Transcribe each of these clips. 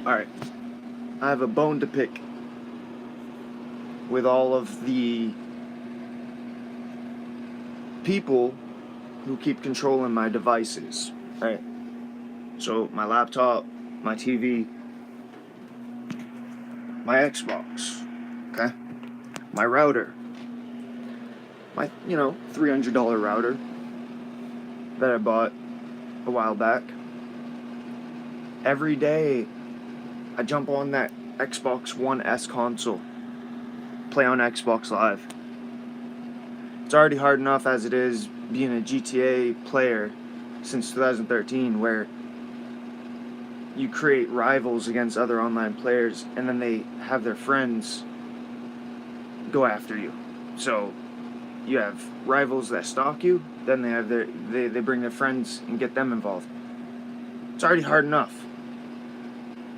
Alright, I have a bone to pick with all of the people who keep controlling my devices. Right? So my laptop, my TV, my Xbox, okay? My router, my, $300 router that I bought a while back. Every day I jump on that Xbox One S console, play on Xbox Live. It's already hard enough as it is being a GTA player since 2013, where you create rivals against other online players and then they have their friends go after you. So you have rivals that stalk you, then they bring their friends and get them involved. It's already hard enough.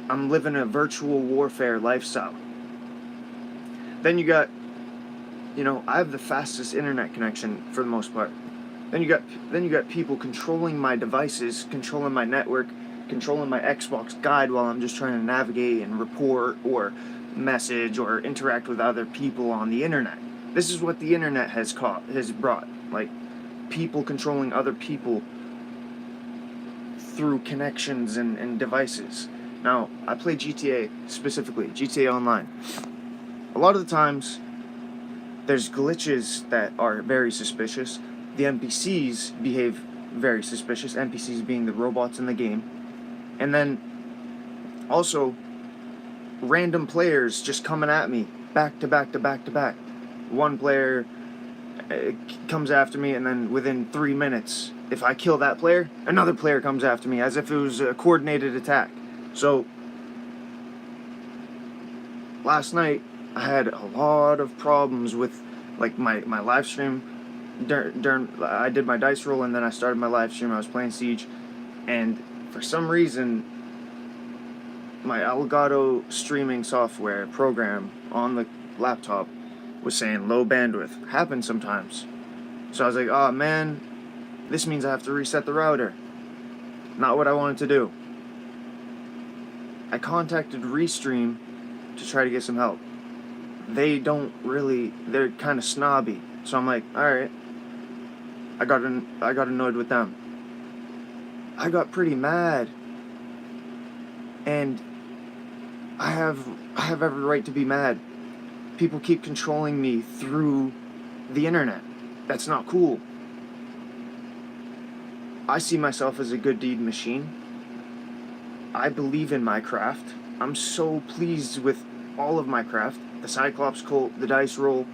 I'm living a virtual warfare lifestyle. Then you got, I have the fastest internet connection for the most part. Then you got people controlling my devices, controlling my network, controlling my Xbox guide while I'm just trying to navigate and report or message or interact with other people on the internet. This is what the internet has brought, like people controlling other people through connections and devices. Now, I play GTA specifically, GTA Online. A lot of the times, there's glitches that are very suspicious. The NPCs behave very suspicious, NPCs being the robots in the game. And then, also, random players just coming at me, back to back to back to back. One player comes after me, and then within 3 minutes, if I kill that player, another player comes after me, as if it was a coordinated attack. So, last night, I had a lot of problems with, like, my live stream. I did my dice roll, and then I started my live stream. I was playing Siege, and for some reason, my Elgato streaming software program on the laptop was saying low bandwidth. Happens sometimes. So I was like, oh man, this means I have to reset the router. Not what I wanted to do. I contacted Restream to try to get some help. They're kind of snobby. So I'm like, alright. I got annoyed with them. I got pretty mad. And I have every right to be mad. People keep controlling me through the internet. That's not cool. I see myself as a good deed machine. I believe in my craft. I'm so pleased with all of my craft. The Cyclops cult, the dice roll,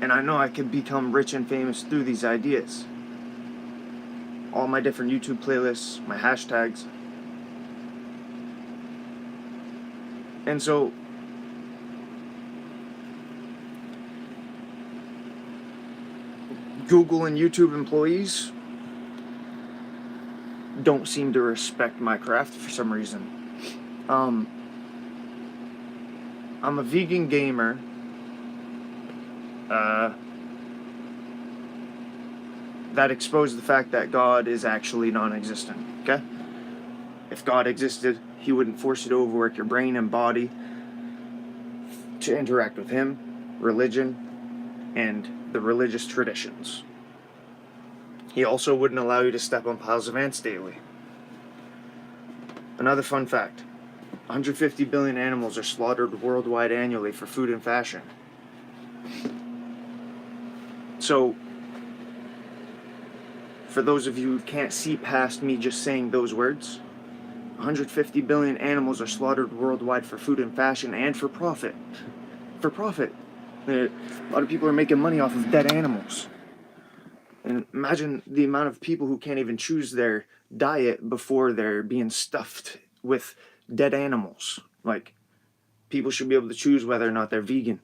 and I know I could become rich and famous through these ideas. All my different YouTube playlists, my hashtags. And so, Google and YouTube employees don't seem to respect my craft for some reason. I'm a vegan gamer. That exposed the fact that God is actually non-existent, okay? If God existed, he wouldn't force you to overwork your brain and body to interact with him, religion, and the religious traditions. He also wouldn't allow you to step on piles of ants daily. Another fun fact, 150 billion animals are slaughtered worldwide annually for food and fashion. So, for those of you who can't see past me just saying those words, 150 billion animals are slaughtered worldwide for food and fashion and for profit. For profit. A lot of people are making money off of dead animals. And imagine the amount of people who can't even choose their diet before they're being stuffed with dead animals. Like, people should be able to choose whether or not they're vegan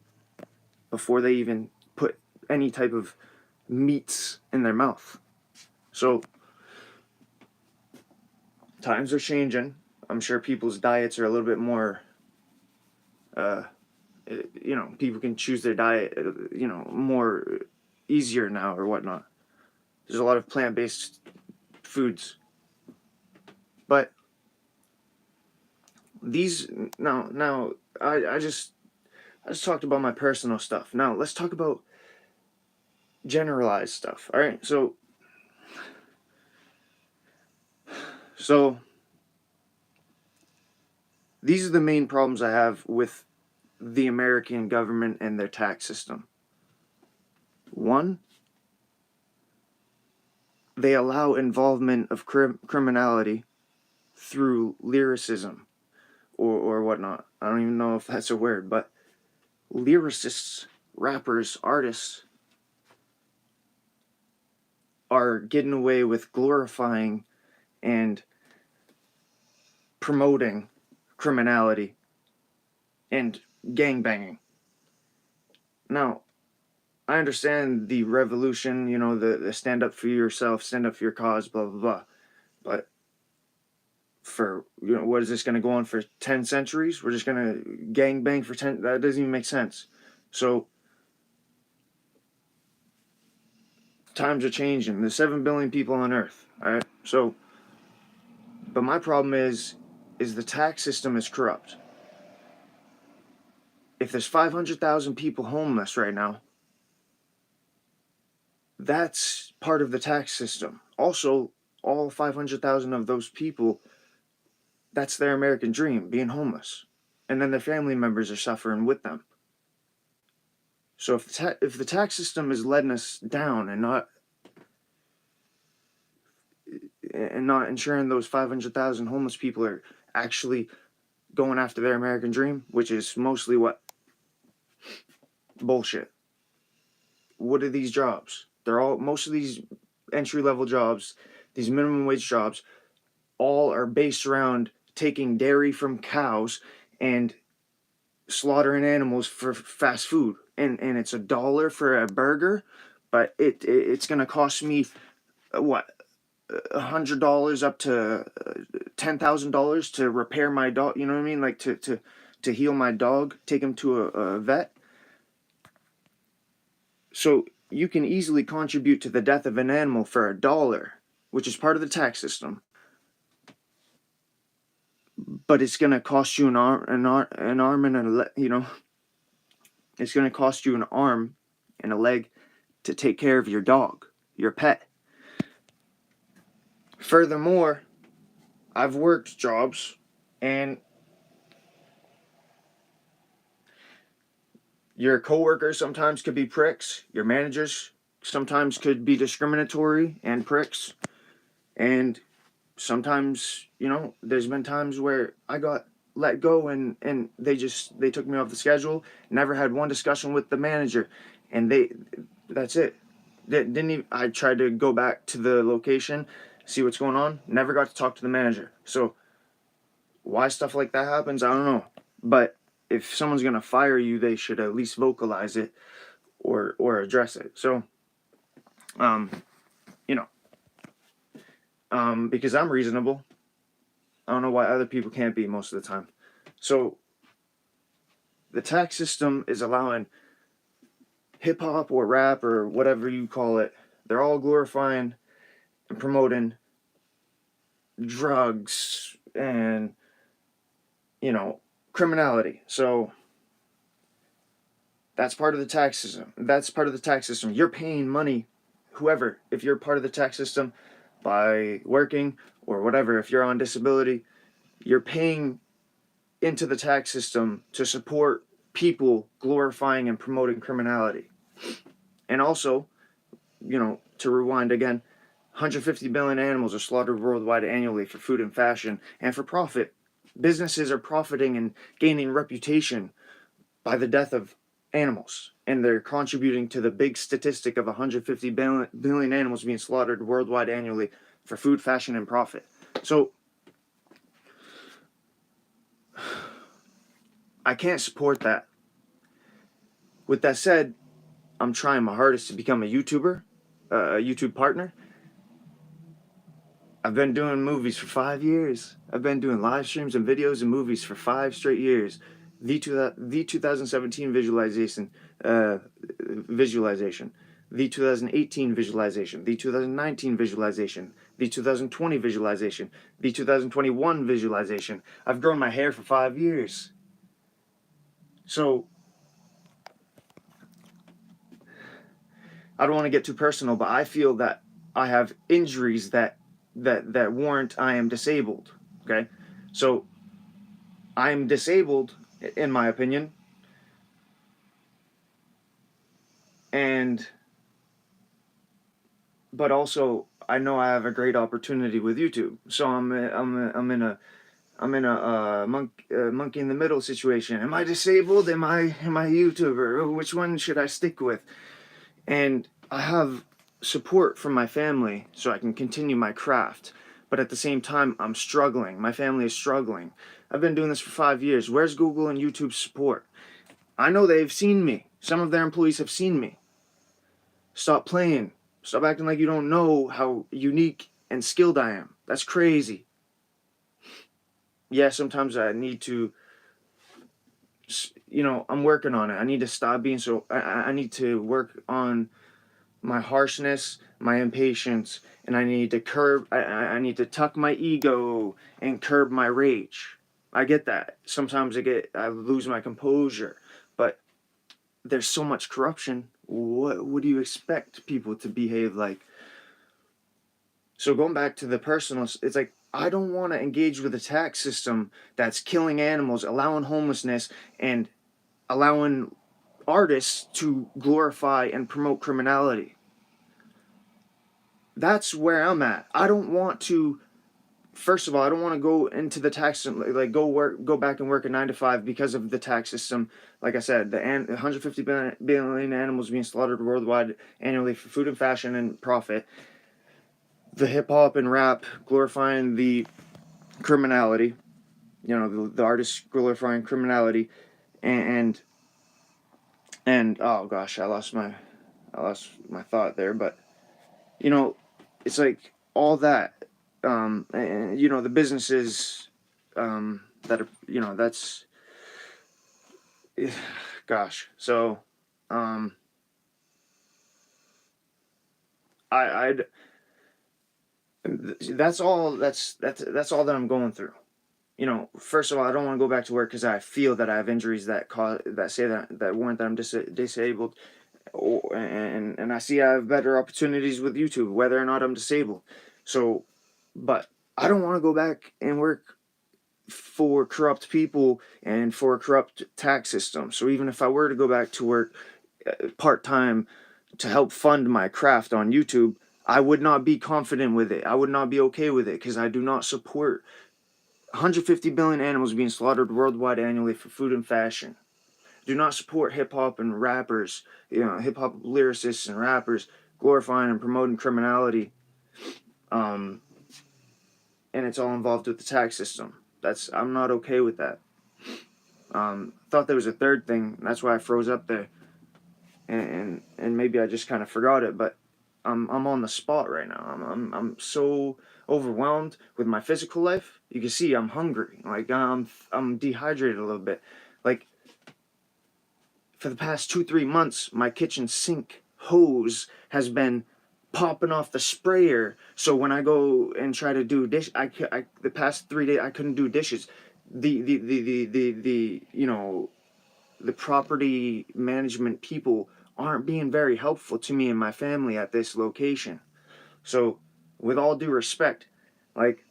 before they even put any type of meats in their mouth. So, times are changing. I'm sure people's diets are a little bit more, people can choose their diet, more easier now or whatnot. There's a lot of plant-based foods. But I just talked about my personal stuff. Now let's talk about generalized stuff. All right, so these are the main problems I have with the American government and their tax system. One, they allow involvement of criminality through lyricism or whatnot. I don't even know if that's a word, but lyricists, rappers, artists are getting away with glorifying and promoting criminality and gangbanging. Now, I understand the revolution, you know, the stand up for yourself, stand up for your cause, blah, blah, blah. But for, you know, what is this going to go on for 10 centuries? We're just going to gangbang for 10? That doesn't even make sense. So, times are changing. There's 7 billion people on Earth, all right? So, but my problem is the tax system is corrupt. If there's 500,000 people homeless right now, that's part of the tax system. Also, all 500,000 of those people, that's their American dream, being homeless. And then their family members are suffering with them. So if the tax system is letting us down and not ensuring those 500,000 homeless people are actually going after their American dream, which is mostly what? Bullshit. What are these jobs? Most of these entry-level jobs, these minimum wage jobs, all are based around taking dairy from cows and slaughtering animals for fast food. And it's $1 for a burger, but it's going to cost me, what, $100 up to $10,000 to repair my dog, you know what I mean? Like to heal my dog, take him to a vet. So you can easily contribute to the death of an animal for $1, which is part of the tax system. But it's going to cost you an arm and a leg, you know. It's going to cost you an arm and a leg to take care of your dog, your pet. Furthermore, I've worked jobs and your coworkers sometimes could be pricks. Your managers sometimes could be discriminatory and pricks. And sometimes, you know, there's been times where I got let go and they took me off the schedule, never had one discussion with the manager, and that's it. Didn't even, I tried to go back to the location, see what's going on, never got to talk to the manager. So why stuff like that happens, I don't know. But if someone's gonna fire you, they should at least vocalize it or address it. So you know, because I'm reasonable. I don't know why other people can't be most of the time. So the tax system is allowing hip hop or rap or whatever you call it. They're all glorifying and promoting drugs and, you know, criminality. So that's part of the tax system. That's part of the tax system. You're paying money, whoever, if you're part of the tax system by working or whatever, if you're on disability, you're paying into the tax system to support people glorifying and promoting criminality. And also, you know, to rewind again, 150 billion animals are slaughtered worldwide annually for food and fashion and for profit. Businesses are profiting and gaining reputation by the death of animals, and they're contributing to the big statistic of 150 billion animals being slaughtered worldwide annually for food, fashion, and profit. So I can't support that. With that said, I'm trying my hardest to become a YouTuber, a YouTube partner. I've been doing movies for 5 years. I've been doing live streams and videos and movies for 5 straight years. The 2017 visualization. the 2018 visualization, the 2019 visualization, the 2020 visualization, the 2021 visualization. I've grown my hair for 5 years. So I don't want to get too personal, but I feel that I have injuries that warrant I am disabled. Okay? So I am disabled in my opinion, and but also I know I have a great opportunity with YouTube. So I'm in a monkey in the middle situation. Am I disabled? Am I a YouTuber? Which one should I stick with? And I have support from my family so I can continue my craft. But at the same time, I'm struggling. My family is struggling. I've been doing this for 5 years. Where's Google and YouTube support? I know they've seen me. Some of their employees have seen me. Stop playing. Stop acting like you don't know how unique and skilled I am. That's crazy. Yeah, sometimes I need to, I'm working on it. I need to stop being so, I need to work on my harshness, my impatience, and I need to I need to tuck my ego and curb my rage. I get that. Sometimes I lose my composure, but there's so much corruption. What do you expect people to behave like? So going back to the personal, it's like, I don't want to engage with a tax system that's killing animals, allowing homelessness, and allowing artists to glorify and promote criminality. That's where I'm at. I don't want to. First of all, I don't want to go into the tax system, like go back and work a 9 to 5 because of the tax system. Like I said, the 150 billion animals being slaughtered worldwide annually for food and fashion and profit. The hip hop and rap glorifying the criminality. The artists glorifying criminality, and oh gosh, I lost my thought there, but it's like all that, and the businesses, that are, that's, gosh. So, I'd that's all all that I'm going through. First of all, I don't want to go back to work because I feel that I have injuries that say that warrant that I'm disabled. And I see I have better opportunities with YouTube, whether or not I'm disabled. So, but I don't want to go back and work for corrupt people and for a corrupt tax system. So even if I were to go back to work part-time to help fund my craft on YouTube, I would not be confident with it. I would not be okay with it because I do not support 150 billion animals being slaughtered worldwide annually for food and fashion. Do not support hip-hop and rappers, hip-hop lyricists and rappers glorifying and promoting criminality, and it's all involved with the tax system. I'm not okay with that. Thought there was a third thing, and that's why I froze up there, and maybe I just kind of forgot it, but I'm on the spot right now. I'm so overwhelmed with my physical life. You can see I'm hungry. Like I'm dehydrated a little bit. Like for the past 2-3 months, my kitchen sink hose has been popping off the sprayer. So when I go and try to do the past 3 days I couldn't do dishes. The property management people aren't being very helpful to me and my family at this location. So, with all due respect, like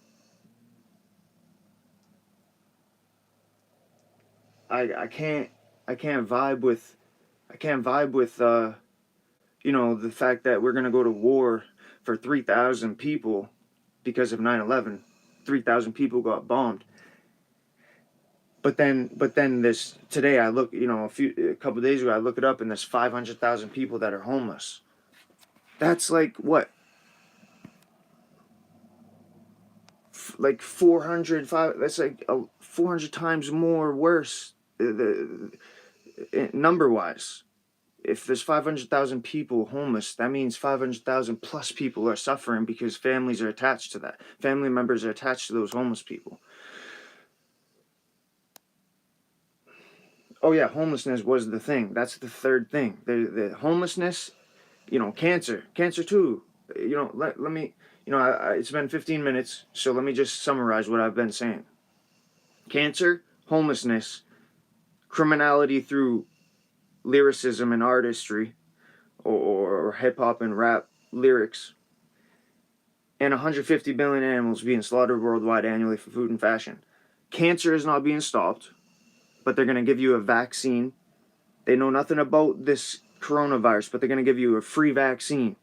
I can't vibe with the fact that we're gonna go to war for 3,000 people because of 9/11. 3,000 people got bombed. But then this today I look, a couple of days ago I look it up and there's 500,000 people that are homeless. That's like what? Like 405. That's like 400 times more worse, number wise. If there's 500,000 people homeless, that means 500,000 plus people are suffering because families are attached to that. Family members are attached to those homeless people. Oh yeah, homelessness was the thing. That's the third thing. The homelessness cancer too. Let me, it's been 15 minutes, so let me just summarize what I've been saying. Cancer, homelessness, criminality through lyricism and artistry, or hip-hop and rap lyrics, and 150 billion animals being slaughtered worldwide annually for food and fashion. Cancer is not being stopped, but they're going to give you a vaccine. They know nothing about this coronavirus, but they're going to give you a free vaccine.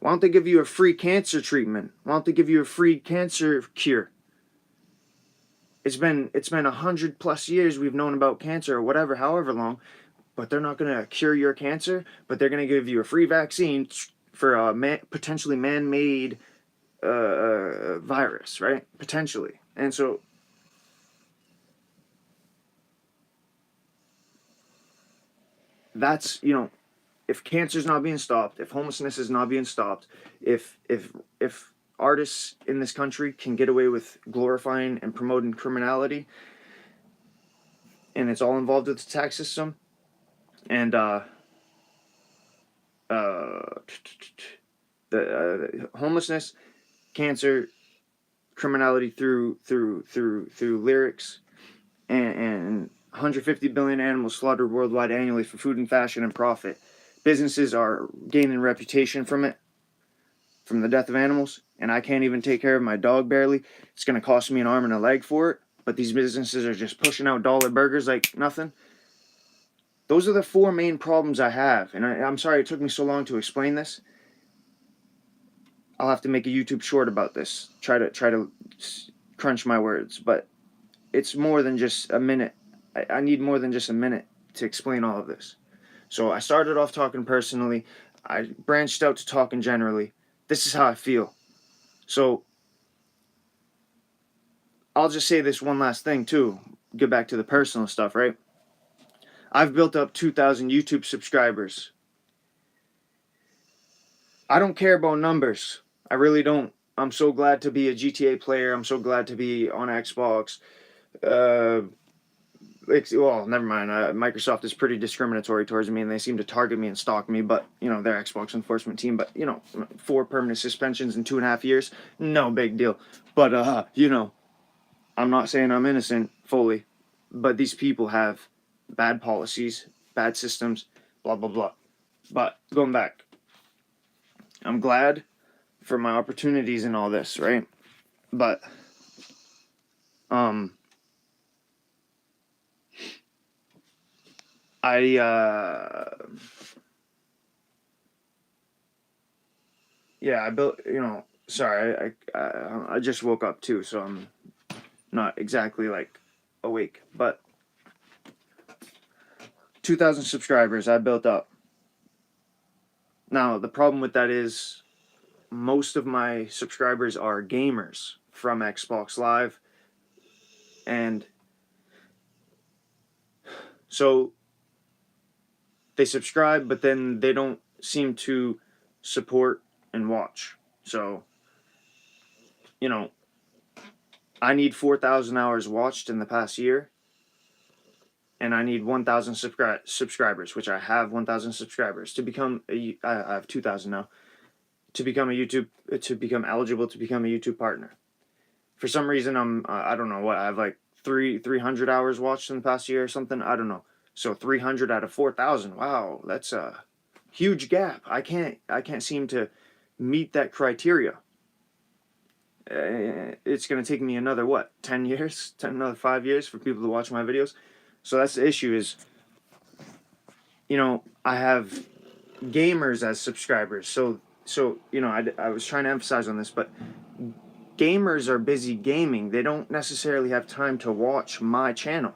Why don't they give you a free cancer treatment? Why don't they give you a free cancer cure? It's been 100+ years we've known about cancer, or whatever, however long, but they're not going to cure your cancer, but they're going to give you a free vaccine for a potentially man-made virus, right? Potentially. And so that's, if cancer's not being stopped, if homelessness is not being stopped, if artists in this country can get away with glorifying and promoting criminality, and it's all involved with the tax system, and the homelessness, cancer, criminality through lyrics, and 150 billion animals slaughtered worldwide annually for food and fashion and profit. Businesses are gaining reputation from it, from the death of animals, and I can't even take care of my dog barely. It's going to cost me an arm and a leg for it, but these businesses are just pushing out dollar burgers like nothing. Those are the 4 main problems I have, and I'm sorry it took me so long to explain this. I'll have to make a YouTube short about this. Try to crunch my words, but it's more than just a minute. I need more than just a minute to explain all of this. So I started off talking personally. I branched out to talking generally. This is how I feel. So I'll just say this one last thing too. Get back to the personal stuff, right? I've built up 2,000 YouTube subscribers. I don't care about numbers. I really don't. I'm so glad to be a GTA player. I'm so glad to be on Xbox. Well, never mind. Microsoft is pretty discriminatory towards me, and they seem to target me and stalk me. But their Xbox enforcement team. But 4 permanent suspensions in 2.5 years, no big deal. But I'm not saying I'm innocent fully, but these people have bad policies, bad systems, blah blah blah. But going back, I'm glad for my opportunities and all this, right? But I built, sorry, I just woke up too, so I'm not exactly like awake, but 2,000 subscribers I built up. Now the problem with that is most of my subscribers are gamers from Xbox Live, and so they subscribe, but then they don't seem to support and watch. So, I need 4,000 hours watched in the past year, and I need 1,000 subscribers, which I have 1,000 subscribers to become I have 2,000 now, to become eligible to become a YouTube partner. For some reason, I don't know what, I have like 300 hours watched in the past year or something. I don't know. So 300 out of 4,000. Wow, that's a huge gap. I can't seem to meet that criteria. It's going to take me another 10 years, another 5 years for people to watch my videos. So that's the issue is, I have gamers as subscribers. So I was trying to emphasize on this, but gamers are busy gaming. They don't necessarily have time to watch my channel.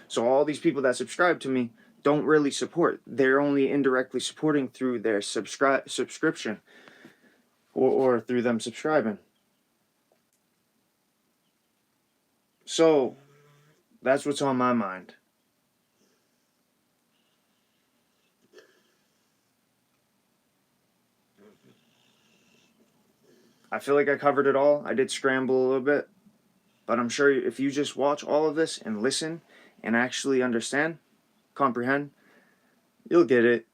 So all these people that subscribe to me don't really support. They're only indirectly supporting through their subscription or through them subscribing. So that's what's on my mind. I feel like I covered it all. I did scramble a little bit, but I'm sure if you just watch all of this and listen and actually understand, comprehend, you'll get it.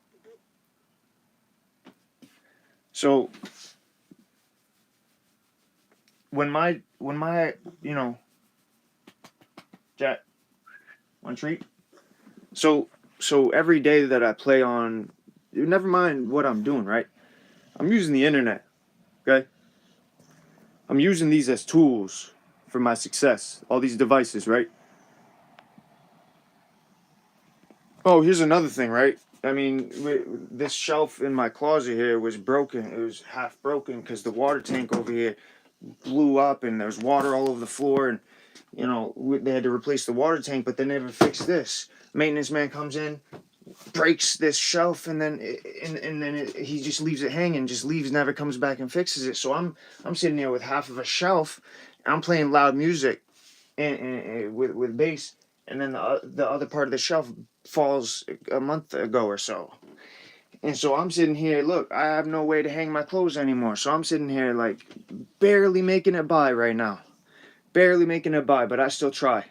So when my Jack, one treat. So every day that I play on, never mind what I'm doing, right? I'm using the internet. Okay, I'm using these as tools for my success. All these devices, right? Oh, here's another thing, right? I mean, this shelf in my closet here was broken. It was half broken because the water tank over here blew up and there's water all over the floor. And, they had to replace the water tank, but they never fixed this. Maintenance man comes in, breaks this shelf, and then he just leaves it hanging, just leaves, never comes back and fixes it. So I'm sitting there with half of a shelf. And I'm playing loud music and with bass, and then the other part of the shelf falls a month ago or so. And so I'm sitting here, look, I have no way to hang my clothes anymore. So I'm sitting here like barely making it by right now. Barely making it by, but I still try.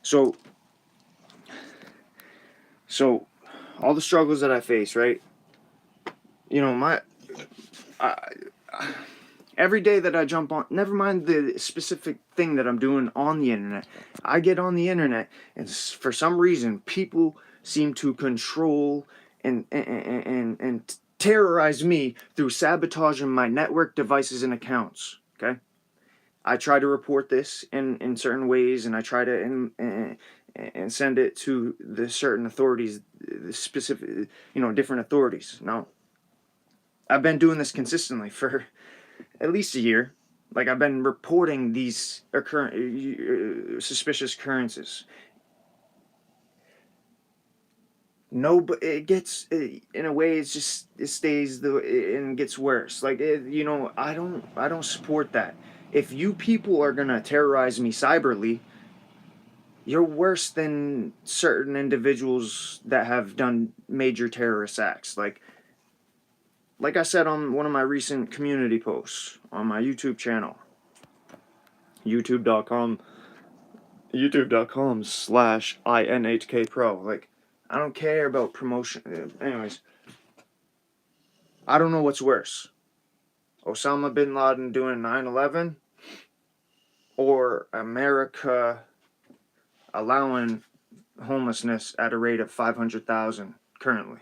So all the struggles that I face, right? I, every day that I jump on, never mind the specific thing that I'm doing on the internet, I get on the internet, and for some reason, people seem to control and terrorize me through sabotaging my network devices and accounts. Okay, I try to report this in certain ways, and I try to and send it to the certain authorities, the specific, different authorities. Now, I've been doing this consistently for at least a year. Like, I've been reporting these suspicious occurrences. No, but it gets, in a way, it stays and gets worse. Like, I don't support that. If you people are gonna terrorize me cyberly, you're worse than certain individuals that have done major terrorist acts. Like I said on one of my recent community posts on my YouTube channel, youtube.com youtube.com/INHKPro. Like, I don't care about promotion. Anyways, I don't know what's worse. Osama bin Laden doing 9/11 or America allowing homelessness at a rate of 500,000 currently.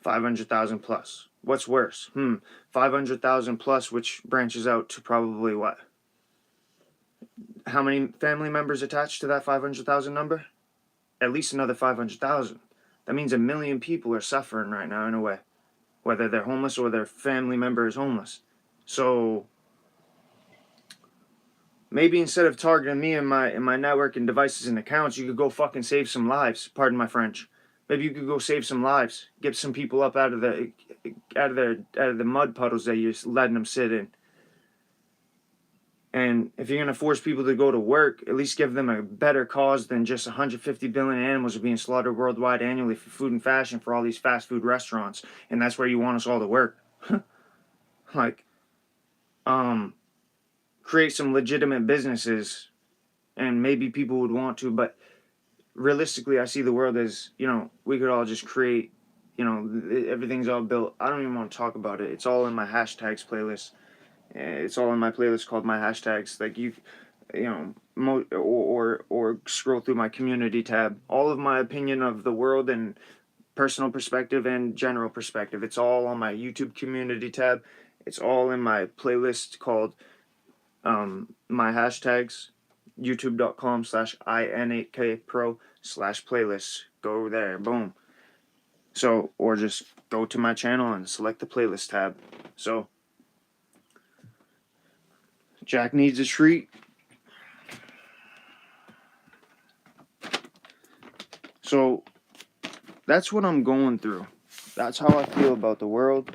500,000 plus. What's worse? 500,000 plus, which branches out to probably what? How many family members attached to that 500,000 number? At least another 500,000. That means 1 million people are suffering right now in a way, whether they're homeless or their family member is homeless. So maybe instead of targeting me and my network and devices and accounts, you could go fucking save some lives. Pardon my French. Maybe you could go save some lives, get some people up out of the mud puddles that you're letting them sit in. And if you're going to force people to go to work, at least give them a better cause than just 150 billion animals are being slaughtered worldwide annually for food and fashion for all these fast food restaurants. And that's where you want us all to work. Like, create some legitimate businesses, and maybe people would want to, but realistically, I see the world as, we could all just create, everything's all built. I don't even want to talk about it. It's all in my hashtags playlist. It's all in my playlist called my hashtags. Like, or scroll through my community tab. All of my opinion of the world and personal perspective and general perspective. It's all on my YouTube community tab. It's all in my playlist called my hashtags. youtube.com/IN8KPro/playlists. Go there, boom. So, or just go to my channel and select the playlist tab. So, Jack needs a treat. So, that's what I'm going through. That's how I feel about the world.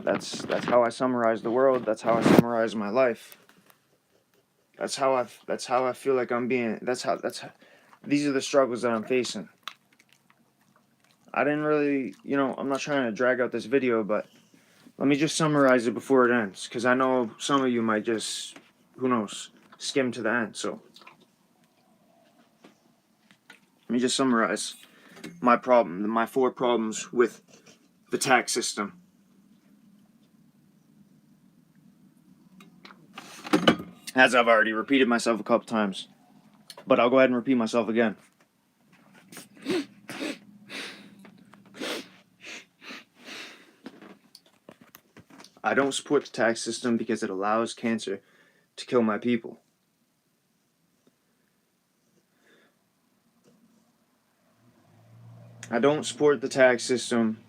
That's how I summarize the world. That's how I summarize my life. That's how I feel like I'm being. These are the struggles that I'm facing. I didn't really, I'm not trying to drag out this video, but let me just summarize it before it ends, because I know some of you might just, who knows, skim to the end. So let me just summarize my 4 problems with the tax system. As I've already repeated myself a couple times, but I'll go ahead and repeat myself again. I don't support the tax system because it allows cancer to kill my people. I don't support the tax system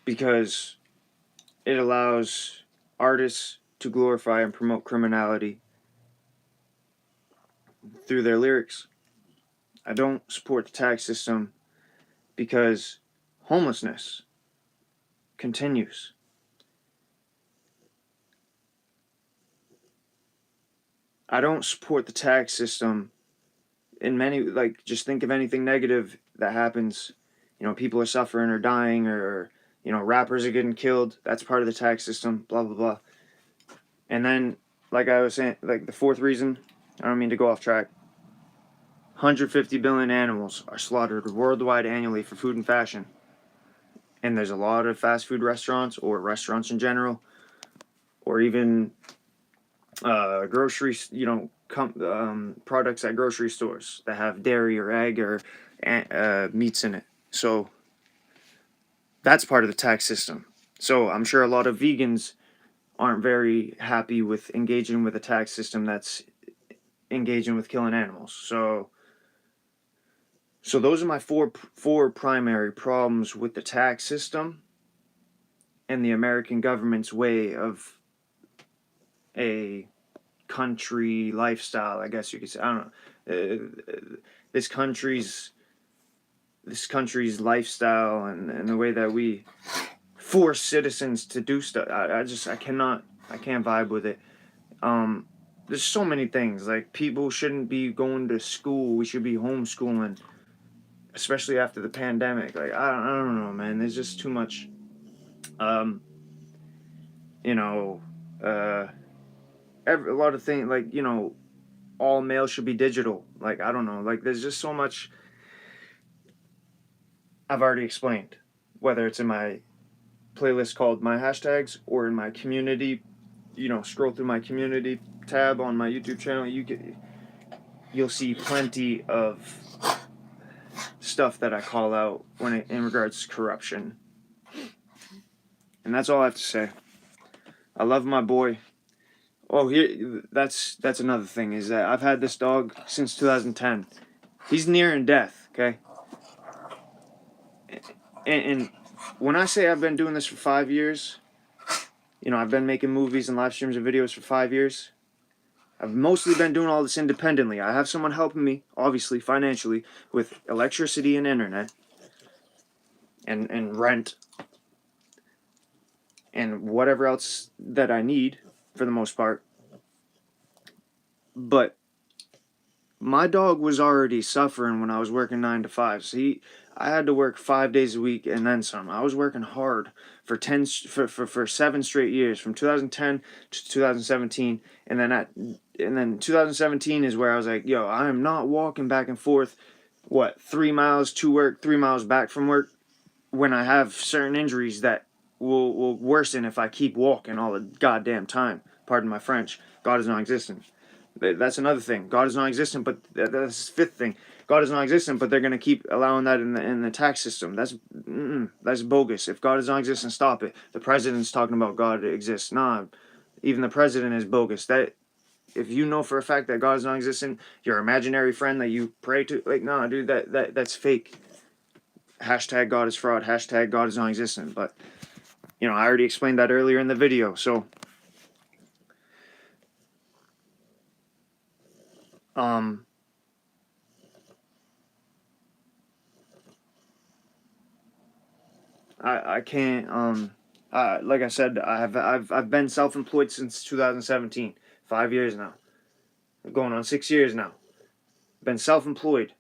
because it allows artists to glorify and promote criminality through their lyrics. I don't support the tax system because homelessness continues. I don't support the tax system in many, like, just think of anything negative that happens. You know, people are suffering or dying, or, you know, rappers are getting killed. That's part of the tax system, blah, blah, blah. And then, like I was saying, like the fourth reason, I don't mean to go off track, 150 billion animals are slaughtered worldwide annually for food and fashion. And there's a lot of fast food restaurants, or restaurants in general, or even grocery, you know, products at grocery stores that have dairy or egg or meats in it. So that's part of the tax system. So I'm sure a lot of vegans aren't very happy with engaging with a tax system that's engaging with killing animals. So those are my four primary problems with the tax system and the American government's way of a country lifestyle, I guess you could say. I don't know. This country's lifestyle and the way that we force citizens to do stuff. I can't vibe with it. There's so many things. Like, people shouldn't be going to school. We should be homeschooling, especially after the pandemic. Like, I don't know, man. There's just too much. You know, a lot of things, like, you know, all mail should be digital. Like, I don't know. Like, there's just so much I've already explained, whether it's in my playlist called My Hashtags or in my community. You know, scroll through my community tab on my YouTube channel. You'll see plenty of stuff that I call out in regards to corruption. And that's all I have to say. I love my boy. Oh, that's another thing, is that I've had this dog since 2010. He's nearing death, okay? And when I say I've been doing this for 5 years, you know, I've been making movies and live streams and videos for 5 years. I've mostly been doing all this independently. I have someone helping me, obviously, financially, with electricity and internet, and rent, and whatever else that I need, for the most part. But my dog was already suffering when I was working 9 to 5. So I had to work 5 days a week and then some. I was working hard for 7 straight years, from 2010 to 2017, and then 2017 is where I was like, yo, I am not walking back and forth 3 miles to work, 3 miles back from work, when I have certain injuries that will worsen if I keep walking all the goddamn time. Pardon my French. God is non-existent. That's another thing. God is non-existent, but that's the fifth thing. God is non-existent, but they're going to keep allowing that in the tax system. That's bogus. If God is non-existent, stop it. The president's talking about God exists. Nah, even the president is bogus. That, if you know for a fact that God is non-existent, your imaginary friend that you pray to, like, nah, dude, that's fake. Hashtag God is fraud. Hashtag God is non-existent. But, you know, I already explained that earlier in the video. So, I can't, like I said, I've been self-employed since 2017. 5 years now. Going on 6 years now. Been self-employed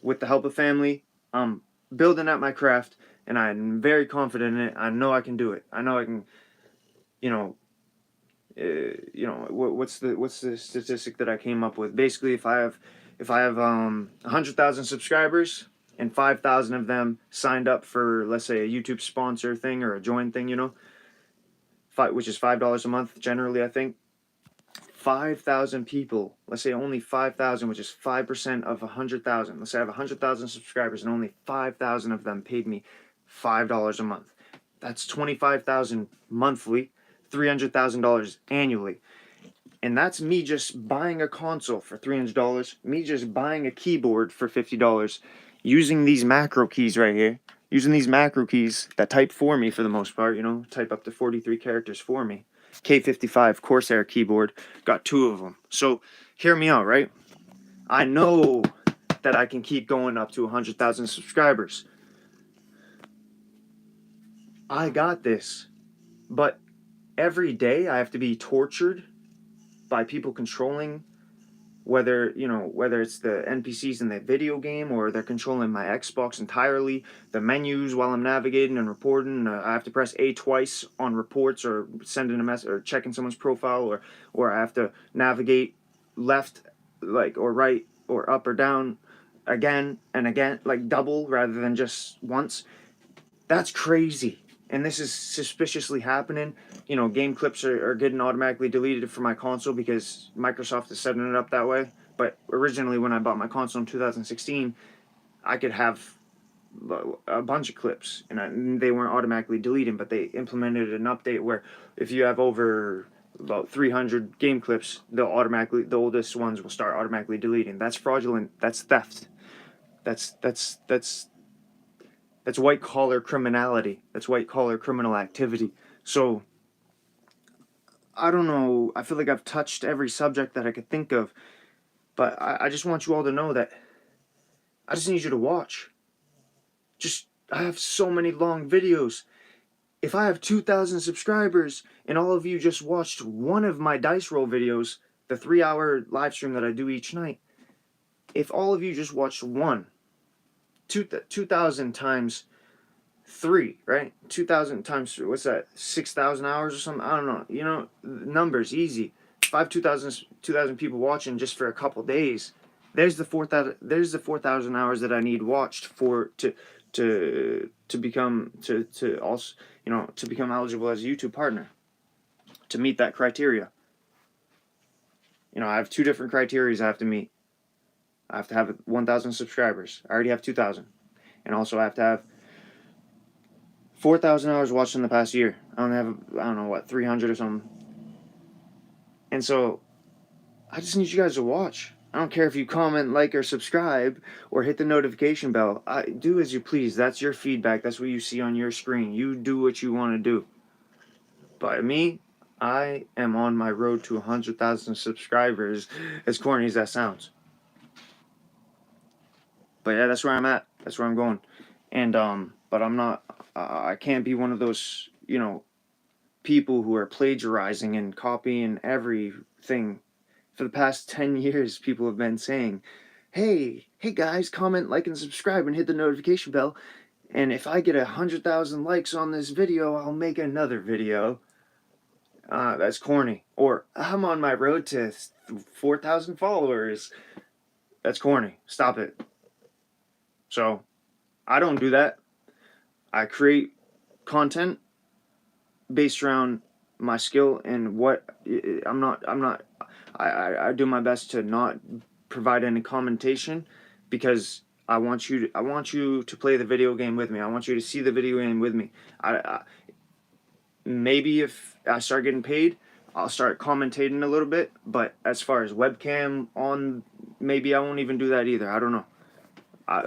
with the help of family. I'm building at my craft, and I'm very confident in it. I know I can do it. I know I can, you know, what's the statistic that I came up with? Basically, if I have 100,000 subscribers, and 5,000 of them signed up for, let's say, a YouTube sponsor thing or a join thing, you know, which is $5 a month generally, I think. 5,000 people, let's say only 5,000, which is 5% of 100,000. Let's say I have 100,000 subscribers and only 5,000 of them paid me $5 a month. That's 25,000 monthly, $300,000 annually. And that's me just buying a console for $300, me just buying a keyboard for $50, using these macro keys right here, using these macro keys that type for me for the most part, you know, type up to 43 characters for me. K55 Corsair keyboard, got 2 of them. So hear me out, right? I know that I can keep going up to 100,000 subscribers. I got this. But every day I have to be tortured by people controlling, whether it's the NPCs in the video game or they're controlling my Xbox entirely, the menus while I'm navigating and reporting. I have to press A twice on reports or sending a message or checking someone's profile, or I have to navigate left, like, or right or up or down again and again, like double rather than just once. That's crazy. And this is suspiciously happening. You know, game clips are getting automatically deleted from my console because Microsoft is setting it up that way. But originally, when I bought my console in 2016, I could have a bunch of clips, and they weren't automatically deleted, but they implemented an update where if you have over about 300 game clips, the oldest ones will start automatically deleting. That's fraudulent. That's theft. That's white collar criminality. That's white collar criminal activity. So I don't know. I feel like I've touched every subject that I could think of, but I just want you all to know that I just need you to watch. I have so many long videos. If I have 2,000 subscribers and all of you just watched one of my dice roll videos, the 3-hour live stream that I do each night, if all of you just watched one, 2,000 times 3, right? 2,000 times, what's that, 6,000 hours or something? I don't know. You know, numbers, easy. If I have 2,000 people watching just for a couple days, there's the 4,000 hours that I need watched to become also, you know, to become eligible as a YouTube partner, to meet that criteria. You know, I have 2 different criteria I have to meet. I have to have 1,000 subscribers. I already have 2,000. And also I have to have 4,000 hours watched in the past year. I only have, I don't know, 300 or something. And so I just need you guys to watch. I don't care if you comment, like, or subscribe, or hit the notification bell. Do as you please. That's your feedback. That's what you see on your screen. You do what you want to do. But me, I am on my road to 100,000 subscribers, as corny as that sounds. But yeah, that's where I'm at. That's where I'm going. And, but I'm not, I can't be one of those, you know, people who are plagiarizing and copying everything. For the past 10 years, people have been saying, hey guys, comment, like, and subscribe, and hit the notification bell. And if I get 100,000 likes on this video, I'll make another video. That's corny. Or I'm on my road to 4,000 followers. That's corny. Stop it. So I don't do that. I create content based around my skill and what I do my best to not provide any commentation, because I want you to play the video game with me. I want you to see the video game with me. Maybe if I start getting paid, I'll start commentating a little bit, but as far as webcam on, maybe I won't even do that either. I don't know.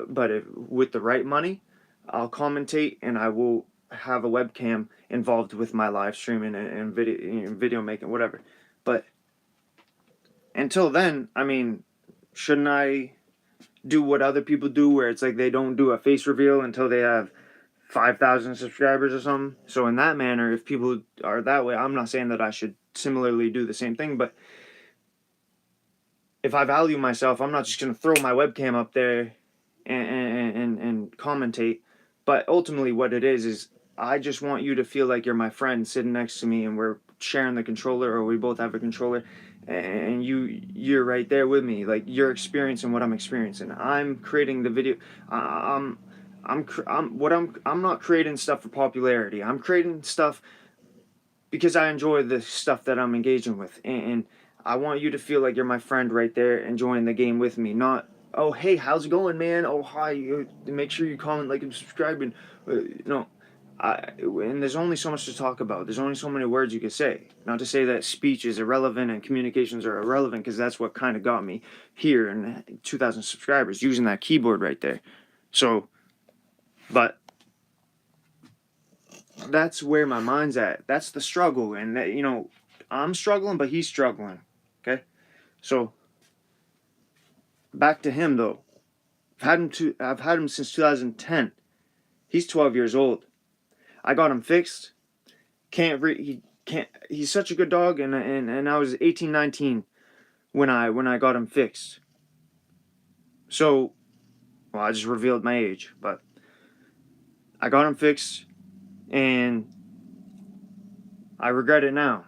But with the right money, I'll commentate, and I will have a webcam involved with my live streaming and video making, whatever. But until then, I mean, shouldn't I do what other people do, where it's like they don't do a face reveal until they have 5,000 subscribers or something? So in that manner, if people are that way, I'm not saying that I should similarly do the same thing, but if I value myself, I'm not just going to throw my webcam up there and commentate. But ultimately what it is I just want you to feel like you're my friend sitting next to me, and we're sharing the controller, or we both have a controller, and you're right there with me. Like, you're experiencing what I'm experiencing. I'm creating the video. I'm not creating stuff for popularity. I'm creating stuff because I enjoy the stuff that I'm engaging with, and I want you to feel like you're my friend right there, enjoying the game with me. Not, oh hey, how's it going, man? Oh hi, make sure you comment, like, and subscribe, and no. And there's only so much to talk about. There's only so many words you can say. Not to say that speech is irrelevant and communications are irrelevant, because that's what kind of got me here and 2,000 subscribers, using that keyboard right there. So, but that's where my mind's at. That's the struggle, and that, I'm struggling, but he's struggling. Okay, so back to him though. I've had him since 2010. He's 12 years old. I got him fixed. He can't. He's such a good dog, and I was 18, 19 when I got him fixed. So, well, I just revealed my age, but I got him fixed, and I regret it now.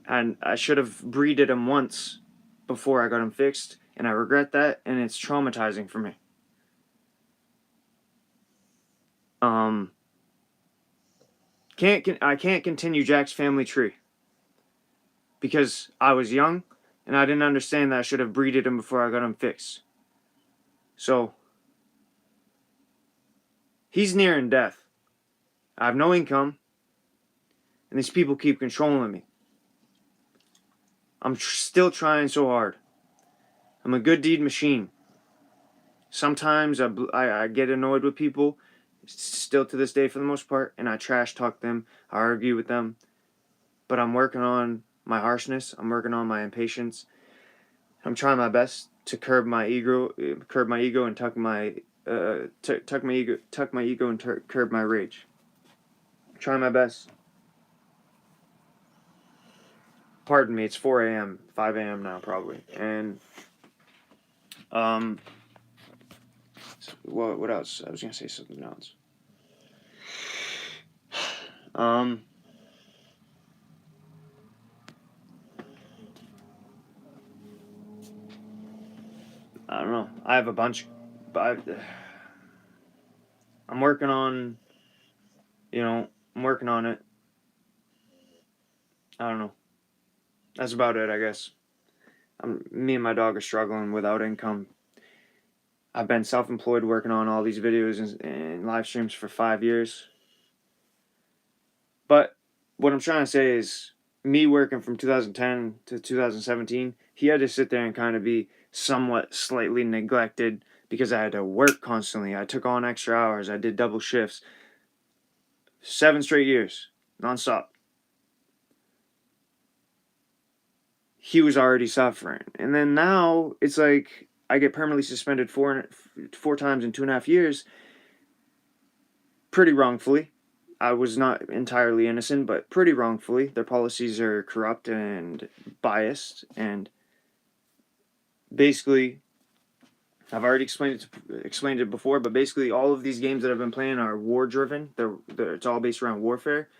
I should have breeded him once before I got him fixed, and I regret that, and it's traumatizing for me. I can't continue Jack's family tree because I was young and I didn't understand that I should have breeded him before I got him fixed. So he's nearing death. I have no income, and these people keep controlling me. I'm still trying so hard. I'm a good deed machine. Sometimes I get annoyed with people, still to this day for the most part, and I trash talk them, I argue with them. But I'm working on my harshness. I'm working on my impatience. I'm trying my best to curb my ego, and tuck my ego, and curb my rage. I'm trying my best. Pardon me, it's 4 a.m., 5 a.m. now probably, and what else? I was gonna say something else. I don't know. I have a bunch, but I'm working on, I'm working on it. I don't know. That's about it, I guess. Me and my dog are struggling without income. I've been self-employed working on all these videos and live streams for 5 years. But what I'm trying to say is, me working from 2010 to 2017, he had to sit there and kind of be somewhat slightly neglected because I had to work constantly. I took on extra hours. I did double shifts. 7 straight years, nonstop. He was already suffering. And then now it's like I get permanently suspended four times in 2.5 years, pretty wrongfully. I was not entirely innocent, but pretty wrongfully. Their policies are corrupt and biased, and basically, I've already explained it before, but basically all of these games that I've been playing are war-driven. It's all based around warfare,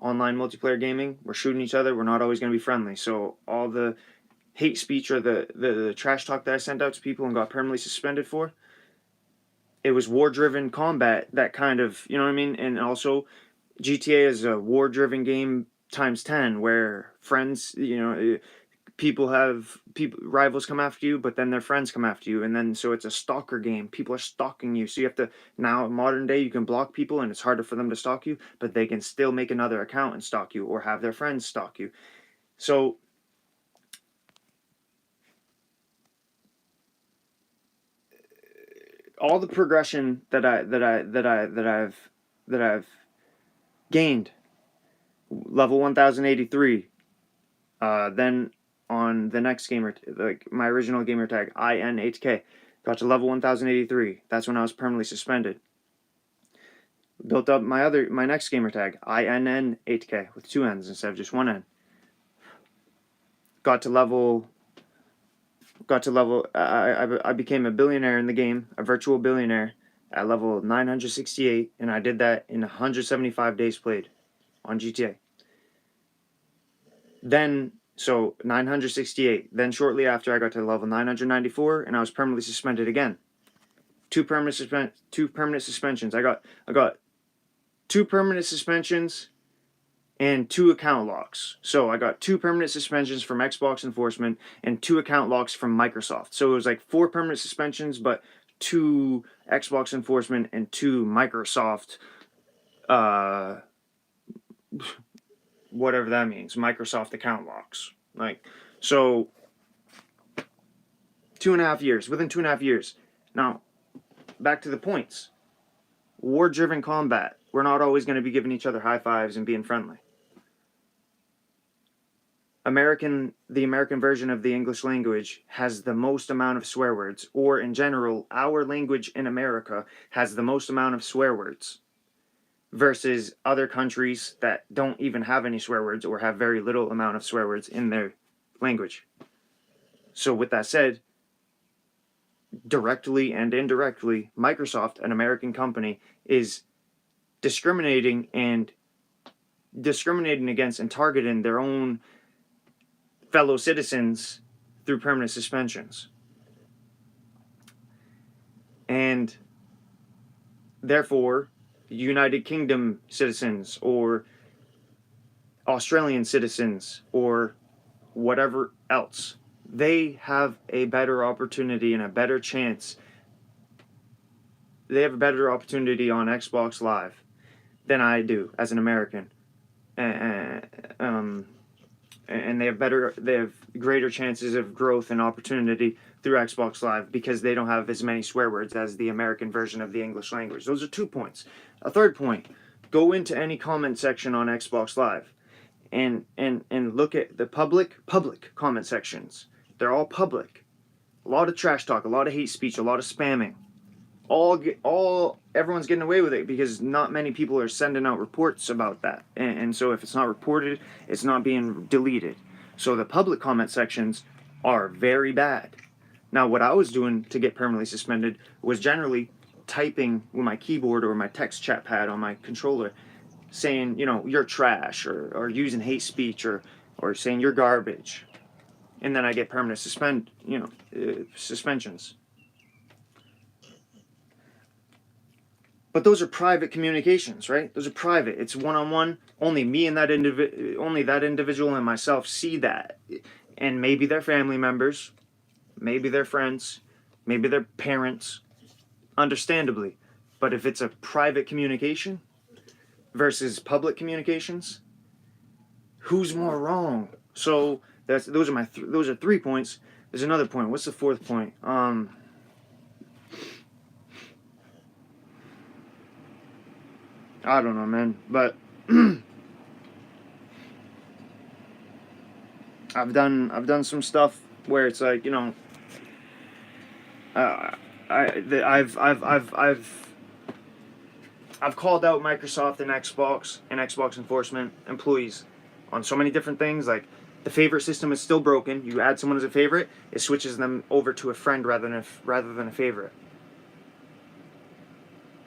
online multiplayer gaming. We're shooting each other. We're not always going to be friendly. So all the hate speech or the trash talk that I sent out to people and got permanently suspended for, it was war-driven combat, that kind of, you know what I mean? And also, GTA is a war-driven game times 10, where friends, rivals come after you, but then their friends come after you, and then so it's a stalker game. People are stalking you, so you have to, now in modern day, you can block people and it's harder for them to stalk you, but they can still make another account and stalk you, or have their friends stalk you. So all the progression that I've gained, level 1083, then on the next gamer, like my original gamer tag, IN8K, got to level 1083. That's when I was permanently suspended. Built up my next gamer tag, INN8K, with 2 N's instead of just 1 N. I became a billionaire in the game, a virtual billionaire, at level 968, and I did that in 175 days played. on GTA. Then, so 968. Then shortly after, I got to level 994, and I was permanently suspended again. Two permanent suspensions. I got 2 permanent suspensions and 2 account locks. So I got 2 permanent suspensions from Xbox enforcement and 2 account locks from Microsoft. So it was like 4 permanent suspensions, but 2 Xbox enforcement and 2 Microsoft, whatever that means, Microsoft account locks. Like, so 2.5 years, within 2.5 years. Now, back to the points. War-driven combat. We're not always going to be giving each other high fives and being friendly. The American version of the English language has the most amount of swear words, or in general, our language in America has the most amount of swear words versus other countries that don't even have any swear words or have very little amount of swear words in their language. So with that said, directly and indirectly, Microsoft, an American company, is discriminating against and targeting their own fellow citizens through permanent suspensions. And therefore, United Kingdom citizens or Australian citizens or whatever else, they have a better opportunity and a better chance. They have a better opportunity on Xbox Live than I do as an American. And they have greater chances of growth and opportunity through Xbox Live because they don't have as many swear words as the American version of the English language. Those are 2 points. A third point, go into any comment section on Xbox Live and look at the public comment sections. They're all public. A lot of trash talk, a lot of hate speech, a lot of spamming. Everyone's getting away with it because not many people are sending out reports about that. And so if it's not reported, it's not being deleted. So the public comment sections are very bad. Now, what I was doing to get permanently suspended was generally typing with my keyboard or my text chat pad on my controller saying, you're trash, or using hate speech, or saying you're garbage. And then I get permanent suspensions. But those are private communications, right? Those are private. It's one-on-one. Only me and that individual and myself see that. And maybe their family members, maybe their friends, maybe their parents, understandably. But if it's a private communication versus public communications, who's more wrong? So those are 3 points. There's another point. What's the 4th point? I don't know, man, but I've done some stuff where it's like, I've called out Microsoft and Xbox enforcement employees on so many different things. Like, the favorite system is still broken. You add someone as a favorite, it switches them over to a friend rather than a favorite.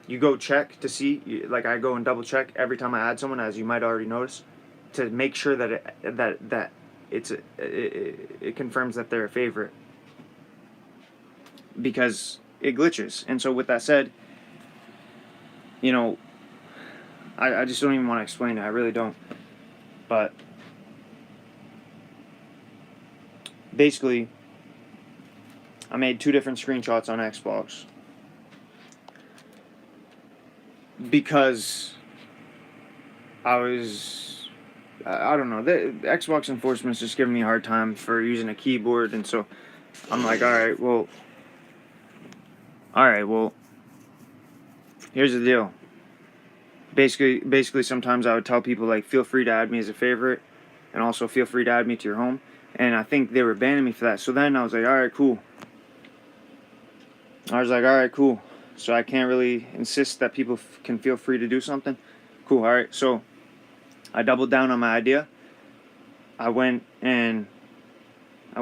You go check to see, like I go and double check every time I add someone, as you might already notice, to make sure that it confirms that they're a favorite, because it glitches. And so with that said, I just don't even want to explain it. I really don't. But basically, I made 2 different screenshots on Xbox because I don't know, the Xbox enforcement's just giving me a hard time for using a keyboard, and so I'm like, alright, well, here's the deal. Basically, sometimes I would tell people, like, feel free to add me as a favorite, and also feel free to add me to your home, and I think they were banning me for that. So then I was like, alright, cool. So I can't really insist that people can feel free to do something. Cool, alright. So I doubled down on my idea. I went on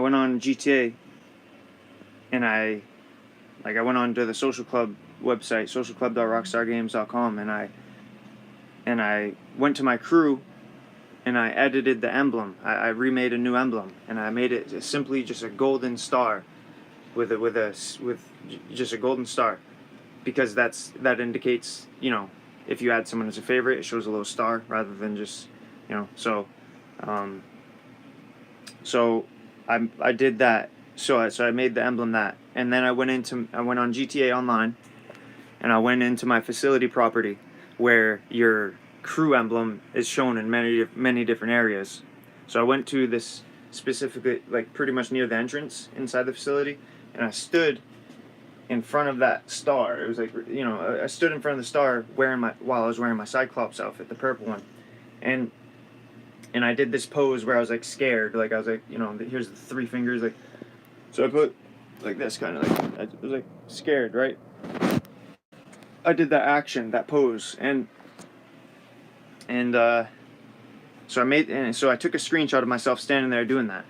GTA, and I went on to the social club website, socialclub.rockstargames.com, and I went to my crew and I edited the emblem. I remade a new emblem, and I made it simply just a golden star with just a golden star, because that indicates, you know, if you add someone as a favorite, it shows a little star rather than just, you know. So so I did that. So I made the emblem that, and then I went on GTA Online, and I went into my facility property, where your crew emblem is shown in many different areas. So I went to this specifically, like pretty much near the entrance inside the facility, and I stood in front of that star. It was like, you know, I stood in front of the star while I was wearing my Cyclops outfit, the purple one, and I did this pose where I was like scared, like I was like, you know, here's the three fingers, like, so I put like this, kind of like, I was like scared, right? I did that action, that pose, and so I took a screenshot of myself standing there doing that.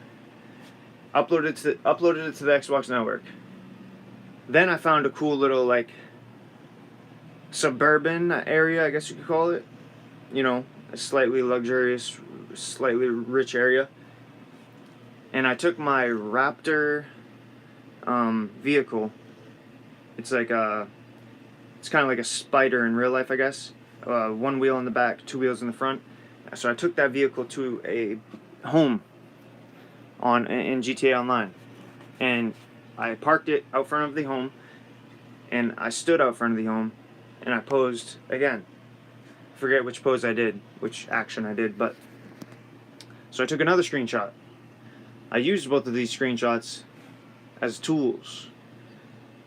Uploaded it to the Xbox network. Then I found a cool little, like, suburban area, I guess you could call it. You know, a slightly luxurious, slightly rich area. And I took my Raptor vehicle. It's like it's kind of like a spider in real life, I guess. One wheel in the back, two wheels in the front. So I took that vehicle to a home in GTA Online, and I parked it out front of the home, and I stood out front of the home, and I posed again. Forget which pose I did, which action I did, but so I took another screenshot. I used both of these screenshots as tools.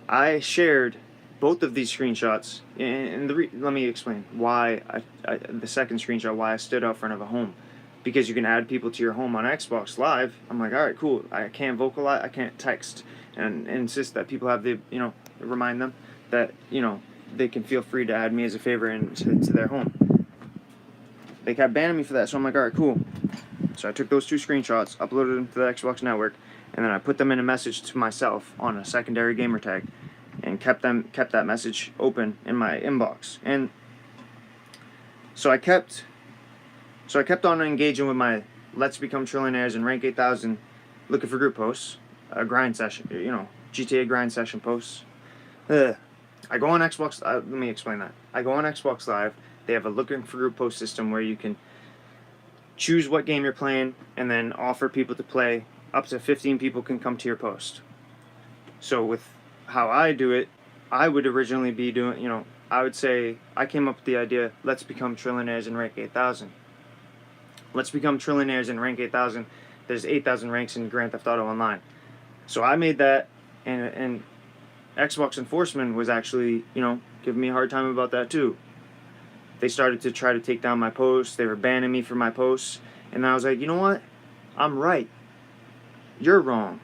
I shared both of these screenshots, and let me explain why the second screenshot, why I stood out front of a home. Because you can add people to your home on Xbox Live. I'm like, alright, cool. I can't vocalize, I can't text and insist that people have the, you know, remind them that, you know, they can feel free to add me as a favorite to their home. They kept banning me for that, so I'm like, alright, cool. So I took those two screenshots, uploaded them to the Xbox network, and then I put them in a message to myself on a secondary gamer tag, and kept that message open in my inbox. And so I kept on engaging with my Let's Become Trillionaires and Rank 8000 looking for group posts, a grind session, you know, GTA grind session posts. I go on Xbox, let me explain that. I go on Xbox Live, they have a looking for group post system where you can choose what game you're playing and then offer people to play. Up to 15 people can come to your post. So with how I do it, I would originally be doing, you know, I would say, I came up with the idea, let's become trillionaires and rank 8,000. Let's become trillionaires and rank 8,000. There's 8,000 ranks in Grand Theft Auto Online. So I made that, and Xbox Enforcement was actually, you know, giving me a hard time about that too. They started to try to take down my posts. They were banning me for my posts. And I was like, you know what? I'm right. You're wrong.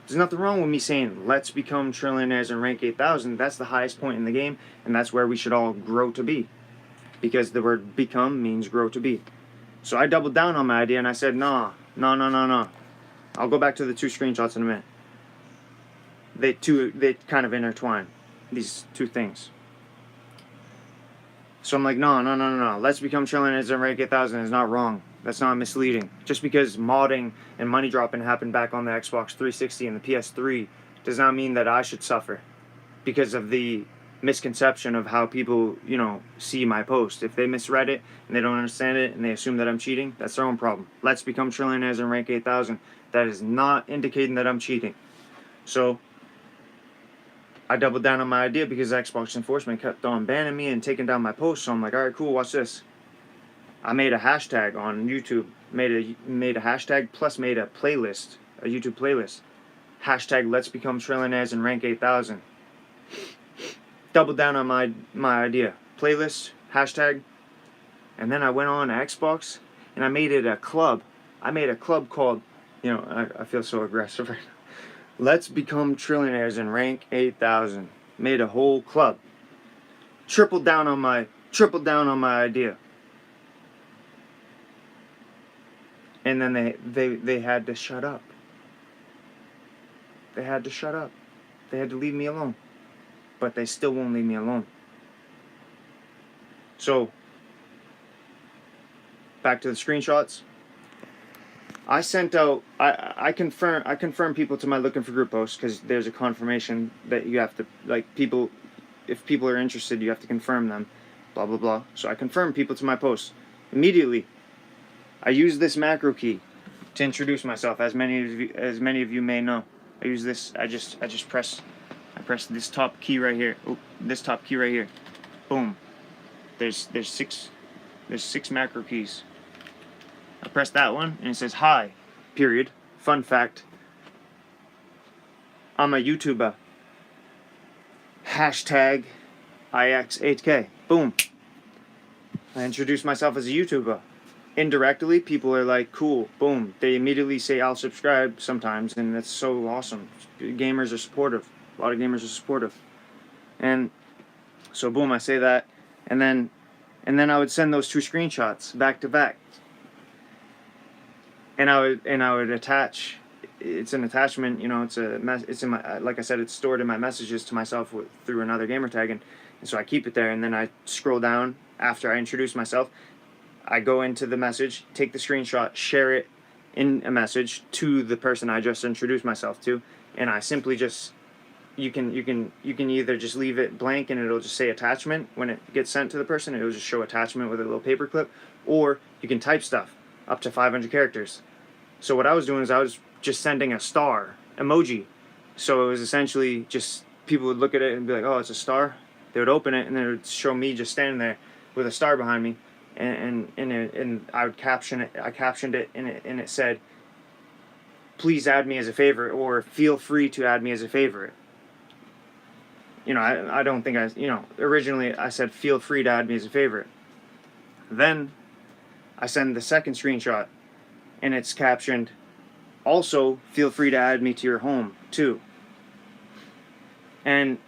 There's nothing wrong with me saying, let's become trillionaires and rank 8,000. That's the highest point in the game, and that's where we should all grow to be. Because the word become means grow to be. So I doubled down on my idea, and I said, no. I'll go back to the two screenshots in a minute. They kind of intertwine, these two things. So I'm like, no. Let's become trillionaires and rank 8,000 is not wrong. That's not misleading. Just because modding and money dropping happened back on the Xbox 360 and the PS3 does not mean that I should suffer because of the misconception of how people, you know, see my post. If they misread it and they don't understand it and they assume that I'm cheating, that's their own problem. Let's become trillionaires and rank 8,000. That is not indicating that I'm cheating. So I doubled down on my idea because Xbox Enforcement kept on banning me and taking down my posts. So I'm like, alright, cool, watch this. I made a hashtag on YouTube, made a hashtag plus made a playlist, a YouTube playlist. Hashtag Let's Become Trillionaires and Rank 8,000. Doubled down on my idea. Playlist, hashtag, and then I went on Xbox and I made it a club. I made a club called, you know, I feel so aggressive right now. Let's Become Trillionaires and Rank 8,000. Made a whole club. Tripled down on my idea. And then they had to shut up. They had to shut up. They had to leave me alone. But they still won't leave me alone. So back to the screenshots. I sent out, I confirm people to my looking for group posts, because there's a confirmation that you have to, like, people, if people are interested, you have to confirm them, blah blah blah. So I confirm people to my posts. Immediately, I use this macro key to introduce myself, as many of you may know. I use this, I press this top key right here. Oh, this top key right here. Boom. There's six macro keys. I press that one and it says hi, period. Fun fact, I'm a YouTuber. Hashtag IX8K. Boom. I introduce myself as a YouTuber. Indirectly, people are like, cool, boom. They immediately say, I'll subscribe sometimes, and that's so awesome. Gamers are supportive. A lot of gamers are supportive. And so, boom, I say that, and then I would send those 2 screenshots back to back. And I would attach. It's an attachment, you know. It's in my, like I said, it's stored in my messages to myself through another gamer tag, and so I keep it there. And then I scroll down after I introduce myself. I go into the message, take the screenshot, share it in a message to the person I just introduced myself to, and I simply just, you can either just leave it blank and it'll just say attachment. When it gets sent to the person, it'll just show attachment with a little paper clip, or you can type stuff up to 500 characters. So what I was doing is I was just sending a star emoji. So it was essentially just, people would look at it and be like, oh, it's a star. They would open it and then it would show me just standing there with a star behind me. And I would caption it. I captioned it, and it said, "Please add me as a favorite," or "Feel free to add me as a favorite." You know, I don't think originally I said, "Feel free to add me as a favorite." Then I send the second screenshot, and it's captioned, "Also, feel free to add me to your home too." And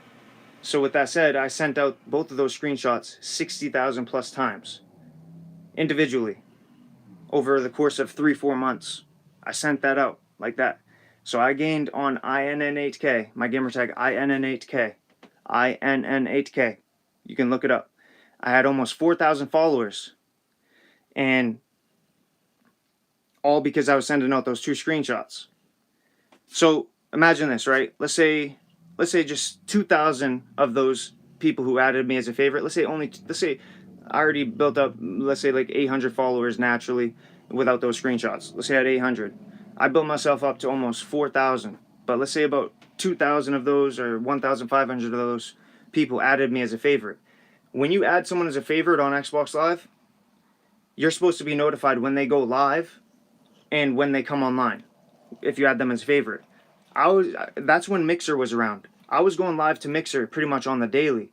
so with that said, I sent out both of those screenshots 60,000 plus times. Individually, over the course of 3-4 months, I sent that out like that. So I gained on INN8K, my gamer tag INN8K, INN8K. You can look it up. I had almost 4,000 followers, and all because I was sending out those 2 screenshots. So imagine this, right? Let's say just 2,000 of those people who added me as a favorite. Let's say I already built up, let's say, like 800 followers naturally without those screenshots. Let's say I had 800. I built myself up to almost 4,000. But let's say about 2,000 of those, or 1,500 of those people added me as a favorite. When you add someone as a favorite on Xbox Live, you're supposed to be notified when they go live and when they come online, if you add them as a favorite. That's when Mixer was around. I was going live to Mixer pretty much on the daily.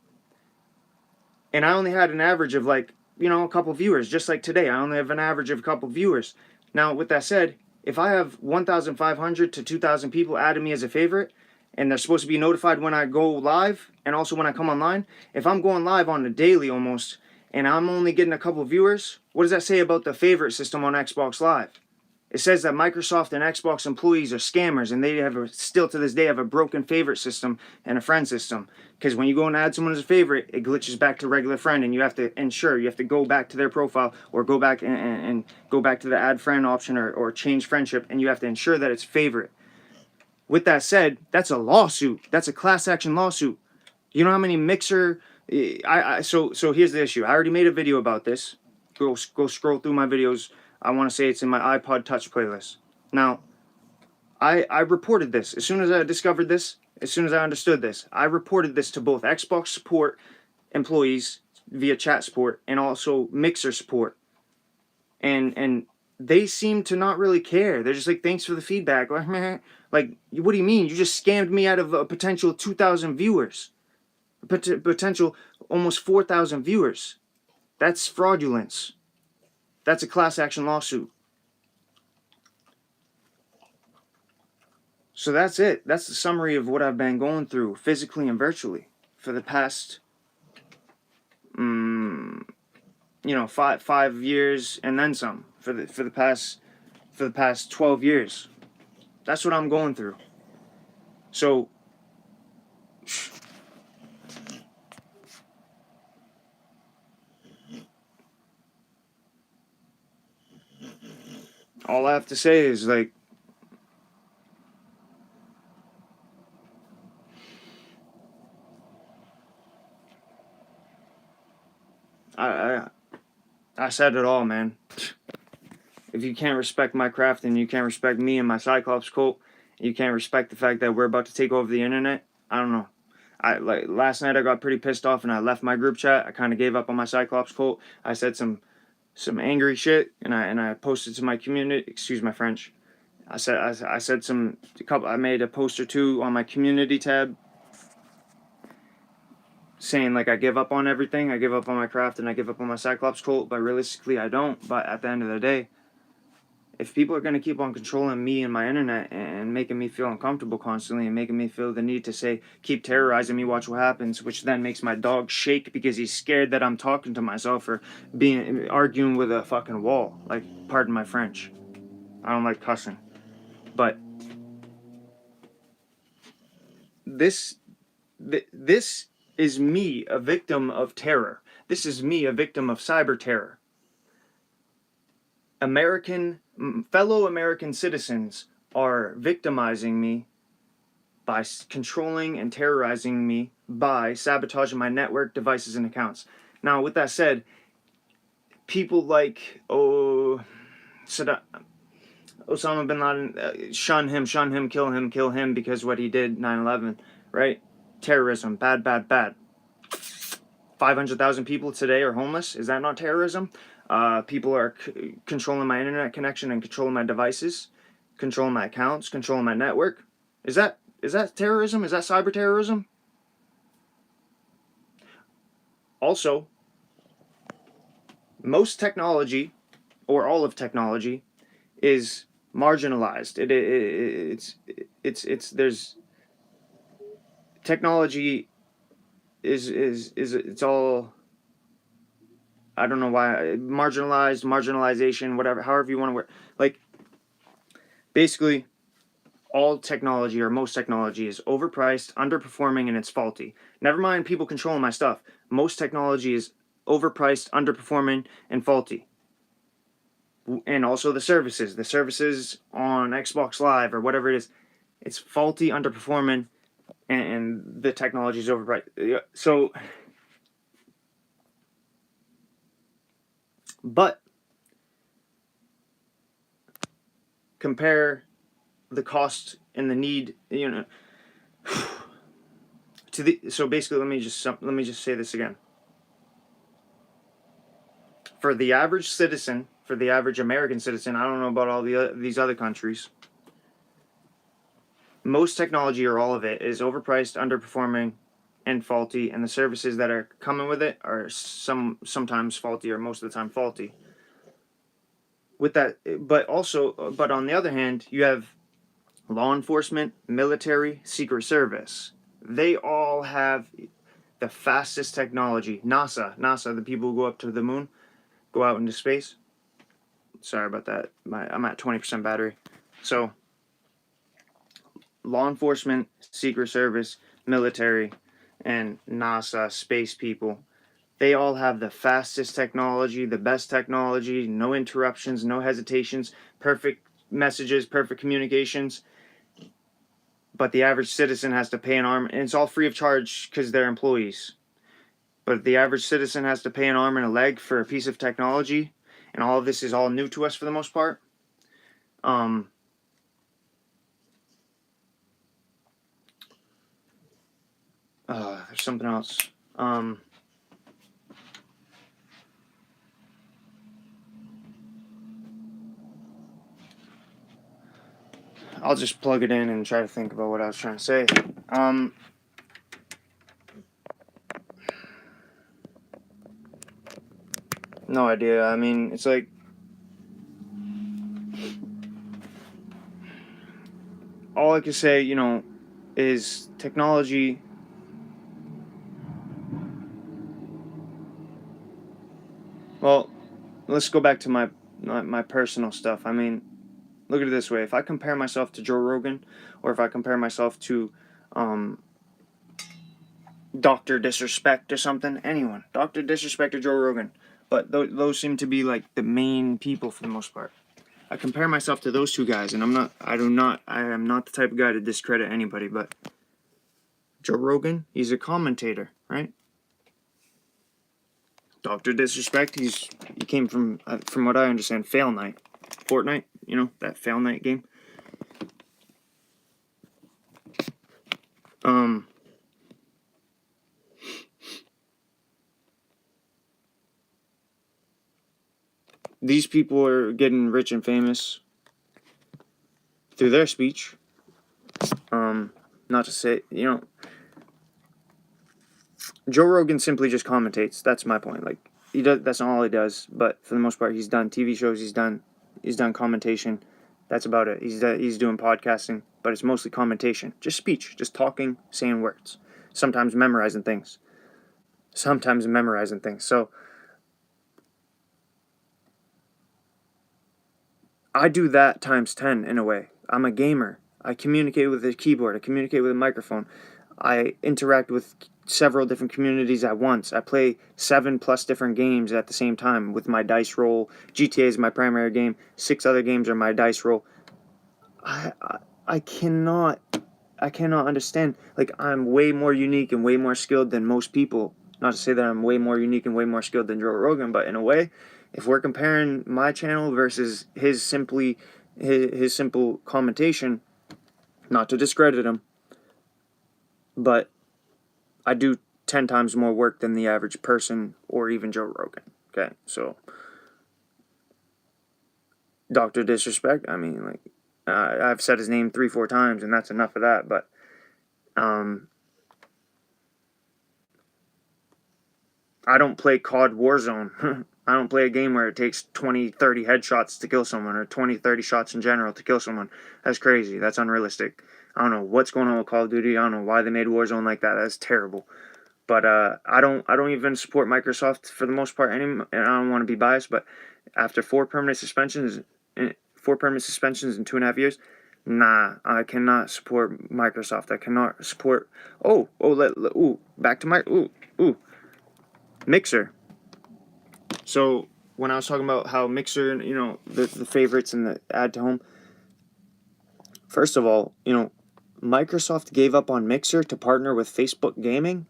And I only had an average of, like, a couple viewers. Just like today, I only have an average of a couple viewers. Now, with that said, if I have 1,500 to 2,000 people added me as a favorite, and they're supposed to be notified when I go live, and also when I come online, if I'm going live on a daily almost, and I'm only getting a couple viewers, what does that say about the favorite system on Xbox Live? It says that Microsoft and Xbox employees are scammers, and they still to this day have a broken favorite system and a friend system. Because when you go and add someone as a favorite, it glitches back to regular friend, and you have to go back to their profile, or go back and go back to the add friend option, or change friendship, and you have to ensure that it's favorite. With that said, that's a lawsuit. That's a class action lawsuit. You know how many Mixer? So here's the issue. I already made a video about this. Go scroll through my videos. I want to say it's in my iPod Touch playlist. Now, I reported this. As soon as I discovered this, as soon as I understood this, I reported this to both Xbox support employees via chat support and also Mixer support. And they seem to not really care. They're just like, thanks for the feedback. Like, what do you mean? You just scammed me out of a potential 2,000 viewers. Potential almost 4,000 viewers. That's fraudulence. That's a class action lawsuit. So that's it. That's the summary of what I've been going through, physically and virtually, for the past, 5 years and then some. For the past 12 years. That's what I'm going through. So, all I have to say is, like, I said it all, man. If you can't respect my craft, and you can't respect me and my Cyclops cult, you can't respect the fact that we're about to take over the internet, I don't know. Like last night I got pretty pissed off and I left my group chat. I kind of gave up on my Cyclops cult. I said some angry shit, and I posted to my community. Excuse my French. I said a couple. I made a post or two on my community tab saying, like, I give up on everything. I give up on my craft and I give up on my Cyclops cult. But realistically, I don't. But at the end of the day, if people are going to keep on controlling me and my internet and making me feel uncomfortable constantly and making me feel the need to say, keep terrorizing me, watch what happens, which then makes my dog shake because he's scared that I'm talking to myself or arguing with a fucking wall. Like, pardon my French. I don't like cussing. But this is me, a victim of terror. This is me, a victim of cyber terror. Fellow American citizens are victimizing me by controlling and terrorizing me by sabotaging my network, devices, and accounts. Now, with that said, people like Osama bin Laden, shun him, kill him because what he did 9/11, right? Terrorism, bad. 500,000 people today are homeless. Is that not terrorism? People are controlling my internet connection and controlling my devices, controlling my accounts, controlling my network. Is that terrorism? Is that cyber terrorism? Also, most technology, or all of technology, is marginalized. There's technology is it's all, I don't know why, marginalization, whatever, however you want to word. Like, basically, all technology, or most technology, is overpriced, underperforming, and it's faulty. Never mind people controlling my stuff. Most technology is overpriced, underperforming, and faulty. And also the services on Xbox Live or whatever it is, it's faulty, underperforming, and the technology is overpriced. So, but compare the cost and the need, to the. So basically, let me just say this again. For the average citizen, for the average American citizen, I don't know about all these other countries, most technology, or all of it, is overpriced, underperforming, and faulty, and the services that are coming with it are sometimes faulty, or most of the time faulty. With that, but on the other hand, you have law enforcement, military, secret service. They all have the fastest technology. NASA, the people who go up to the moon, go out into space. Sorry about that. I'm at 20% battery. So, law enforcement, secret service, military, and NASA, space people, they all have the fastest technology, the best technology, no interruptions, no hesitations, perfect messages, perfect communications. But the average citizen has to pay an arm, and it's all free of charge because they're employees. But the average citizen has to pay an arm and a leg for a piece of technology, and all of this is all new to us for the most part. There's something else. I'll just plug it in and try to think about what I was trying to say. No idea. I mean, it's like, all I can say, is technology. Well, let's go back to my personal stuff. I mean, look at it this way. If I compare myself to Joe Rogan, or if I compare myself to Dr. Disrespect or something, anyone, Dr. Disrespect or Joe Rogan, but those seem to be like the main people for the most part. I compare myself to those two guys, and I am not the type of guy to discredit anybody, but Joe Rogan, he's a commentator, right? Dr. Disrespect, he came from what I understand, Fail Night. Fortnite, you know, that Fail Night game. These people are getting rich and famous through their speech. Not to say, you know, Joe Rogan simply just commentates. That's my point. Like, he does. That's not all he does. But for the most part, he's done TV shows. He's done commentation. That's about it. He's doing podcasting, but it's mostly commentation, just speech, just talking, saying words. Sometimes memorizing things. So I do that times 10 in a way. I'm a gamer. I communicate with a keyboard. I communicate with a microphone. I interact with several different communities at once. I play 7+ different games at the same time with my dice roll. GTA is my primary game. 6 other games are my dice roll. I cannot understand. Like, I'm way more unique and way more skilled than most people. Not to say that I'm way more unique and way more skilled than Joe Rogan, but in a way, if we're comparing my channel versus his simple commentation, not to discredit him, but I do 10 times more work than the average person or even Joe Rogan. Okay, so Dr. Disrespect, I mean, like, I've said his name 3-4 times, and that's enough of that, but I don't play COD Warzone. I don't play a game where it takes 20, 30 headshots to kill someone, or 20, 30 shots in general to kill someone. That's crazy. That's unrealistic. I don't know what's going on with Call of Duty. I don't know why they made Warzone like that. That's terrible. But I don't even support Microsoft for the most part anymore. And I don't want to be biased, but after 4 permanent suspensions in 2.5 years, nah, I cannot support Microsoft. I cannot support. Back to Mixer. So when I was talking about how Mixer, you know, the favorites and the add to home, first of all, you know, Microsoft gave up on Mixer to partner with Facebook Gaming.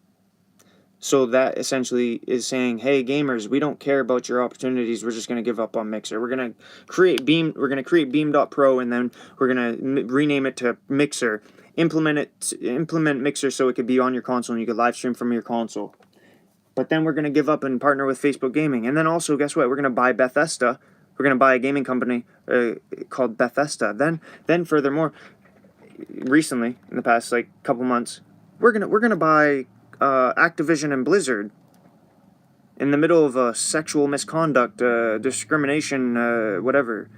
So that essentially is saying, hey, gamers, we don't care about your opportunities. We're just going to give up on Mixer. We're going to create Beam.pro, and then we're going to rename it to Mixer. Implement Mixer so it could be on your console and you could live stream from your console. But then we're going to give up and partner with Facebook Gaming. And then also, guess what? We're going to buy Bethesda. We're going to buy a gaming company called Bethesda. Then furthermore, recently, in the past like couple months, we're gonna buy Activision and Blizzard in the middle of a sexual misconduct, discrimination, whatever.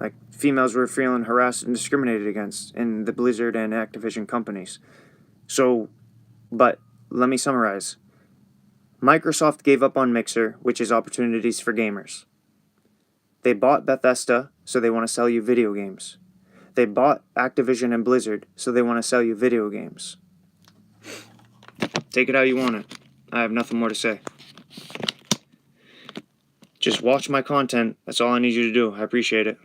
Like, females were feeling harassed and discriminated against in the Blizzard and Activision companies. So, but let me summarize. Microsoft gave up on Mixer, which is opportunities for gamers. They bought Bethesda, so they want to sell you video games. They bought Activision and Blizzard, so they want to sell you video games. Take it how you want it. I have nothing more to say. Just watch my content. That's all I need you to do. I appreciate it.